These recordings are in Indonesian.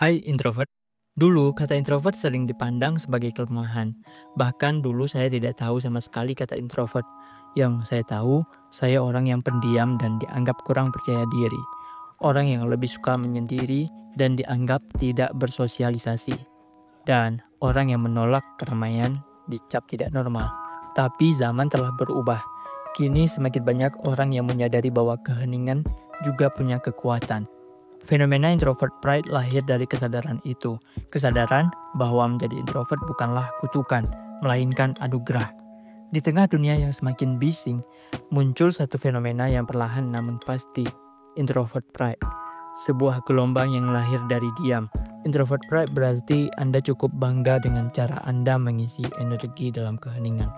Hai introvert. Dulu kata introvert sering dipandang sebagai kelemahan. Bahkan dulu saya tidak tahu sama sekali kata introvert. Yang saya tahu, saya orang yang pendiam dan dianggap kurang percaya diri. Orang yang lebih suka menyendiri dan dianggap tidak bersosialisasi. Dan orang yang menolak keramaian dicap tidak normal. Tapi zaman telah berubah. Kini semakin banyak orang yang menyadari bahwa keheningan juga punya kekuatan. Fenomena introvert pride lahir dari kesadaran itu. Kesadaran bahwa menjadi introvert bukanlah kutukan, melainkan anugerah. Di tengah dunia yang semakin bising, muncul satu fenomena yang perlahan namun pasti, introvert pride. Sebuah gelombang yang lahir dari diam. Introvert pride berarti Anda cukup bangga dengan cara Anda mengisi energi dalam keheningan.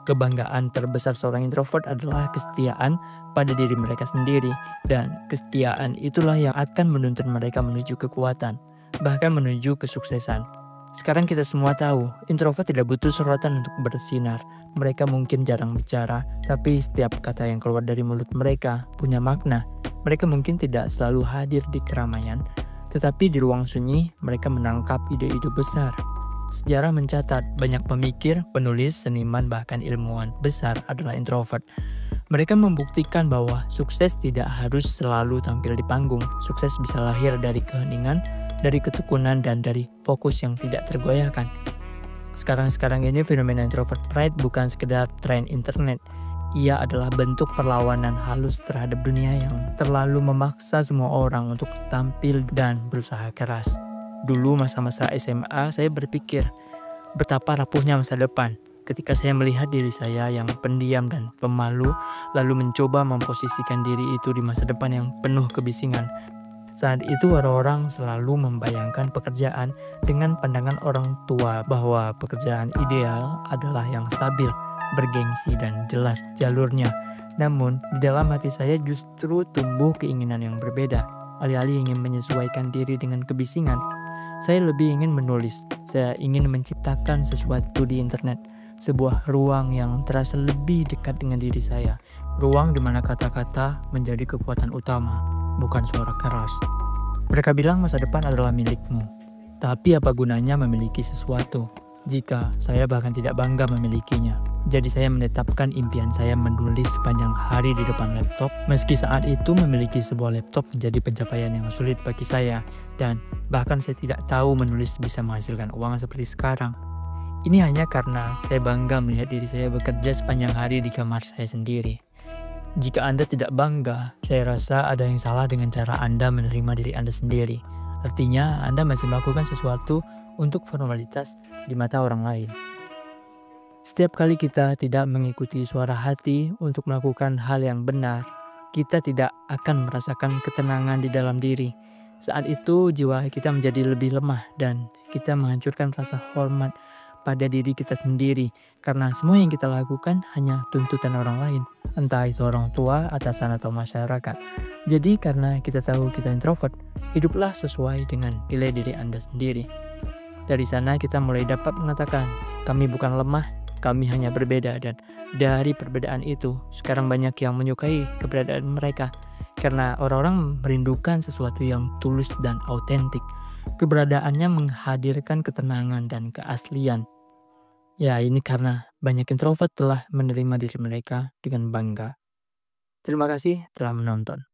Kebanggaan terbesar seorang introvert adalah kesetiaan pada diri mereka sendiri, dan kesetiaan itulah yang akan menuntun mereka menuju kekuatan, bahkan menuju kesuksesan. Sekarang kita semua tahu, introvert tidak butuh sorotan untuk bersinar. Mereka mungkin jarang bicara, tapi setiap kata yang keluar dari mulut mereka punya makna. Mereka mungkin tidak selalu hadir di keramaian, tetapi di ruang sunyi mereka menangkap ide-ide besar. Sejarah mencatat banyak pemikir, penulis, seniman, bahkan ilmuwan besar adalah introvert. Mereka membuktikan bahwa sukses tidak harus selalu tampil di panggung. Sukses bisa lahir dari keheningan, dari ketekunan, dan dari fokus yang tidak tergoyahkan. Sekarang ini fenomena introvert pride bukan sekedar tren internet. Ia adalah bentuk perlawanan halus terhadap dunia yang terlalu memaksa semua orang untuk tampil dan berusaha keras. Dulu masa-masa SMA saya berpikir betapa rapuhnya masa depan ketika saya melihat diri saya yang pendiam dan pemalu lalu mencoba memposisikan diri itu di masa depan yang penuh kebisingan. Saat itu orang-orang selalu membayangkan pekerjaan dengan pandangan orang tua bahwa pekerjaan ideal adalah yang stabil, bergengsi dan jelas jalurnya. Namun di dalam hati saya justru tumbuh keinginan yang berbeda. Alih-alih ingin menyesuaikan diri dengan kebisingan, saya lebih ingin menulis. Saya ingin menciptakan sesuatu di internet. Sebuah ruang yang terasa lebih dekat dengan diri saya. Ruang di mana kata-kata menjadi kekuatan utama, bukan suara keras. Mereka bilang masa depan adalah milikmu. Tapi apa gunanya memiliki sesuatu jika saya bahkan tidak bangga memilikinya? Jadi saya menetapkan impian saya menulis sepanjang hari di depan laptop. Meski saat itu memiliki sebuah laptop menjadi pencapaian yang sulit bagi saya. Dan bahkan saya tidak tahu menulis bisa menghasilkan uang seperti sekarang. Ini hanya karena saya bangga melihat diri saya bekerja sepanjang hari di kamar saya sendiri. Jika Anda tidak bangga, saya rasa ada yang salah dengan cara Anda menerima diri Anda sendiri. Artinya Anda masih melakukan sesuatu untuk formalitas di mata orang lain. Setiap kali kita tidak mengikuti suara hati untuk melakukan hal yang benar, kita tidak akan merasakan ketenangan di dalam diri. Saat itu jiwa kita menjadi lebih lemah dan kita menghancurkan rasa hormat pada diri kita sendiri. Karena semua yang kita lakukan hanya tuntutan orang lain, entah itu orang tua, atasan, atau masyarakat. Jadi karena kita tahu kita introvert, hiduplah sesuai dengan nilai diri Anda sendiri. Dari sana kita mulai dapat mengatakan, kami bukan lemah, kami hanya berbeda, dan dari perbedaan itu sekarang banyak yang menyukai keberadaan mereka karena orang-orang merindukan sesuatu yang tulus dan autentik. Keberadaannya menghadirkan ketenangan dan keaslian. Ya, ini karena banyak introvert telah menerima diri mereka dengan bangga. Terima kasih telah menonton.